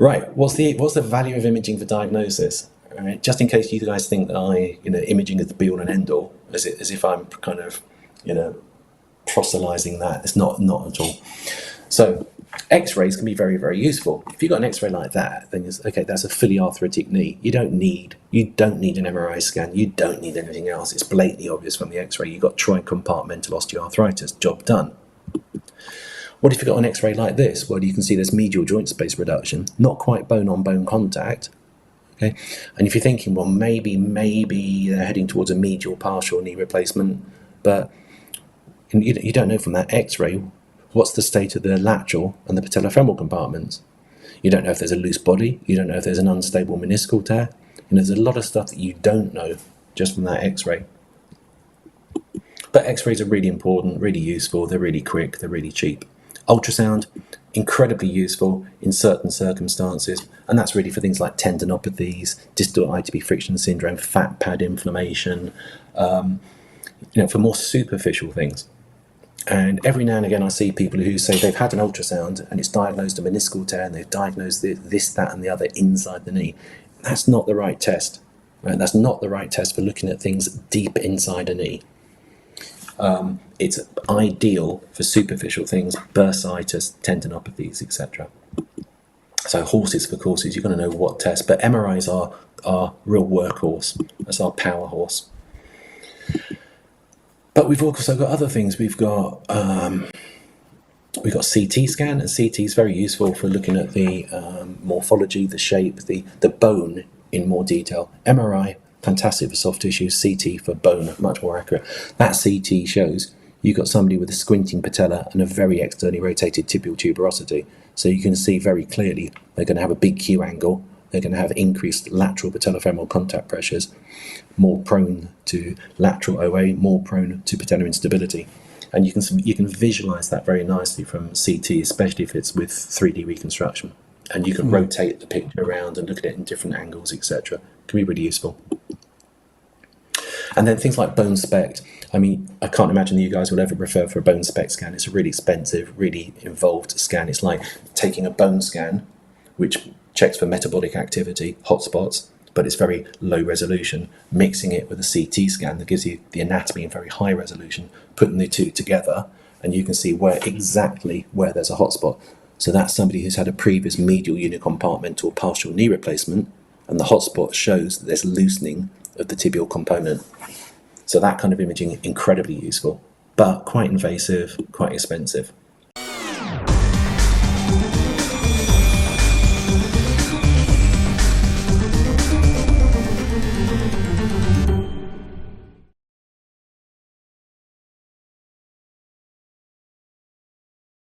Right. What's the value of imaging for diagnosis? All right. Just in case you guys think that imaging is the be all and end all, as if I'm kind of, proselytizing that. It's not at all. So X-rays can be very, very useful. If you've got an X-ray like that, then it's okay. That's a fully arthritic knee. You don't need an MRI scan. You don't need anything else. It's blatantly obvious from the X-ray. You've got tricompartmental osteoarthritis. Job done. What if you've got an X-ray like this? Well, you can see there's medial joint space reduction, not quite bone-on-bone contact. Okay, and if you're thinking, well, maybe they're heading towards a medial partial knee replacement, but you don't know from that X-ray what's the state of the lateral and the patellofemoral compartments. You don't know if there's a loose body. You don't know if there's an unstable meniscal tear. There's a lot of stuff that you don't know just from that X-ray. But X-rays are really important, really useful. They're really quick. They're really cheap. Ultrasound, incredibly useful in certain circumstances, and that's really for things like tendinopathies, distal ITB friction syndrome, fat pad inflammation, for more superficial things. And every now and again I see people who say they've had an ultrasound and it's diagnosed a meniscal tear and they've diagnosed this, that and the other inside the knee. That's not the right test. Right? That's not the right test for looking at things deep inside a knee. It's ideal for superficial things, bursitis, tendinopathies, etc. So horses for courses, you've got to know what test. But MRIs are real workhorse. That's our power horse. But we've also got other things. We've got CT scan, and CT is very useful for looking at the morphology, the shape, the bone in more detail. MRI, fantastic for soft tissue. CT for bone, much more accurate. That CT shows you've got somebody with a squinting patella and a very externally rotated tibial tuberosity. So you can see very clearly they're going to have a big Q angle. They're going to have increased lateral patellofemoral contact pressures, more prone to lateral OA, more prone to patellar instability. And you can visualize that very nicely from CT, especially if it's with 3D reconstruction. And you can rotate the picture around and look at it in different angles, etc. It can be really useful. And then things like bone spect. I mean, I can't imagine that you guys will ever refer for a bone spect scan. It's a really expensive, really involved scan. It's like taking a bone scan, which checks for metabolic activity, hotspots, but it's very low resolution, mixing it with a CT scan that gives you the anatomy in very high resolution, putting the two together, and you can see exactly where there's a hotspot. So that's somebody who's had a previous medial unicompartmental partial knee replacement, and the hotspot shows that there's loosening of the tibial component. So that kind of imaging, incredibly useful, but quite invasive, quite expensive.